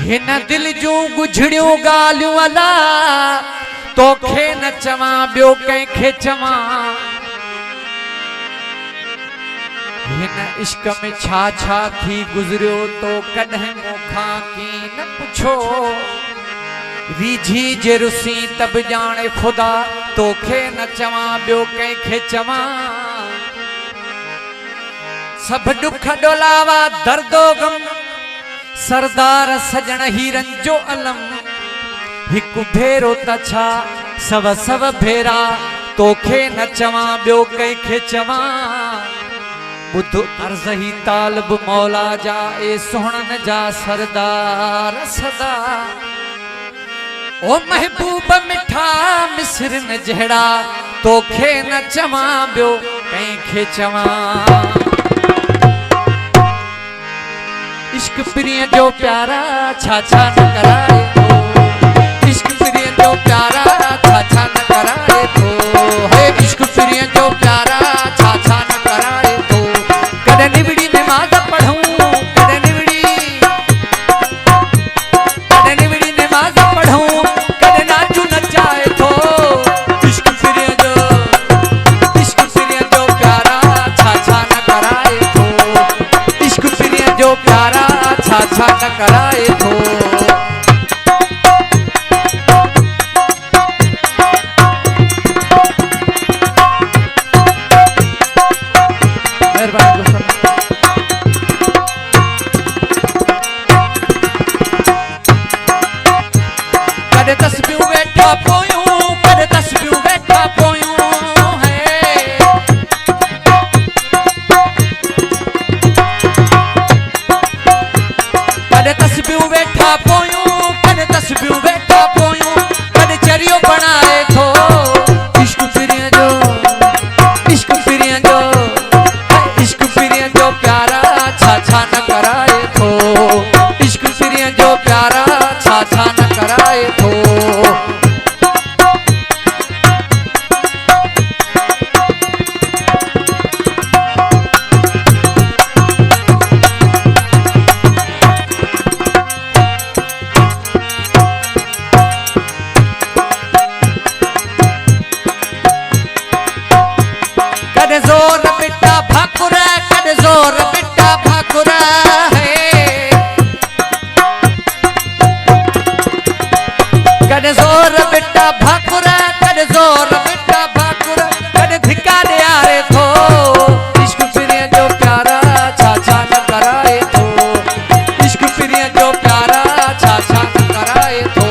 हिन दिल जूं गुझड़ियूं ॻाल्हियूं अला तोखे न चवां ॿियो कंहिंखे चवां। हिन इश्क में छा छा थी गुज़रियो तो कॾहिं मूंखां की न पुछो। रीझी जे रुसी तब ॼाणे ख़ुदा तोखे न चवां ॿियो कंहिंखे चवां। सब दुख डोलावा दर्दो गम सरदार सजण हीरन जो अलम। हिकु भेरो त छा सव सव भेरा तोखे न चवां ॿियो कंहिंखे चवां। बुध अर्ज़ ही तालब मौला जा ए सुहणन जा सरदार सदा। ओ महबूब मिठा मिसरन जहिड़ा तोखे न चवां ॿियो कंहिंखे चवां। इश्क प्रिय जो प्यारा छा छा न कराए तो। इश्क प्रिय जो प्यारा छा छा न कराए तो। हे इश्क प्रिय जो प्यारा छा छा न कराए तो। कदे निवड़ी नमाज पढ़ूं कदे निवड़ी नमाज पढ़ूं कदे नाचू नचाए तो। इश्क प्रिय जो प्यारा छा छा न कराए तो। इश्क प्रिय जो प्यारा छा छा न कराए तो। कदे तस्बीहूं वेठा पोयूं कदे तस्बीहूं वेठा पोयूं है। कदे तस्बीहूं वेठा पोयूं कदे तस्बीहूं वेठा पोयूं कदे चरियो बनाए थो। इश्क प्रिय जो प्यारा छा छा न कराए थो। इश्क प्रिय जो प्यारा छा छा न कराए थो। कदे जोर बिट्टा भाकुर कदे जोर बिट्टा भाकुर है। कदे जोर बिट्टा भाकुर कदे जोर बिट्टा भाकुर कदे धिक्का ॾियारे थो। इश्क प्रिय जो प्यारा छा छा न कराए थो। इश्क प्रिय जो प्यारा छा छा न कराए थो।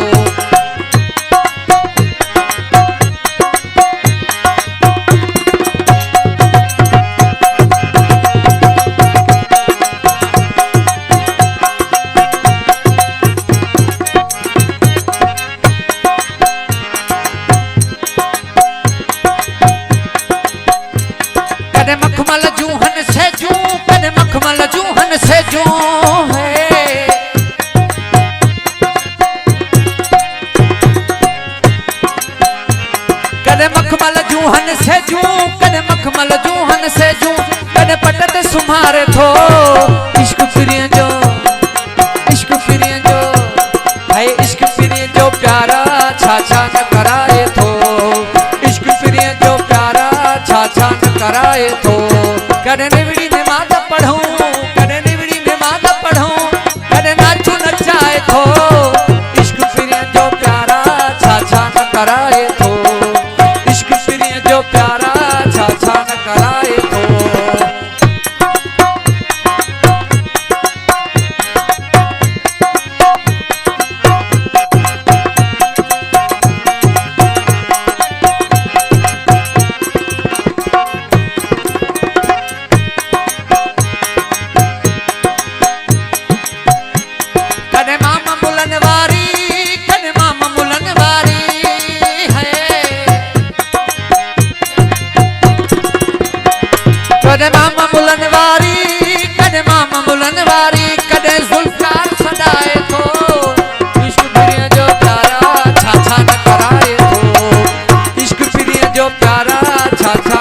कदे मखमल जूहन से जूं कदे मखमल जूहन से जूं है। कदे मखमल जूहन से जूं कदे मखमल जूहन से जूं कदे पटत सुमारे थो। इश्क प्रिय जो है इश्क प्रिय जो प्यारा छा छा न कराए थो। इश्क प्रिय जो प्यारा छा छा न कराए थो। कदे निवड़ी नमाज पढ़ूं कदे निवड़ी नमाज पढ़ूं कदे नाचू नचाए थो। इश्क प्रिय जो प्यारा छा छा न कराए थो। इश्क प्रिय जो प्यारा छा छा न कराए थो। कदे मामा मुलन वारी कदे मामा मुलन वारी है। कदे मामा मुलन वारी कदे मामा मुलन वारी कदे जुल्फकार सदाए थो। इश्क प्रिय जो प्यारा छा छा न कराए थो। इश्क प्रिय जो प्यारा छा छा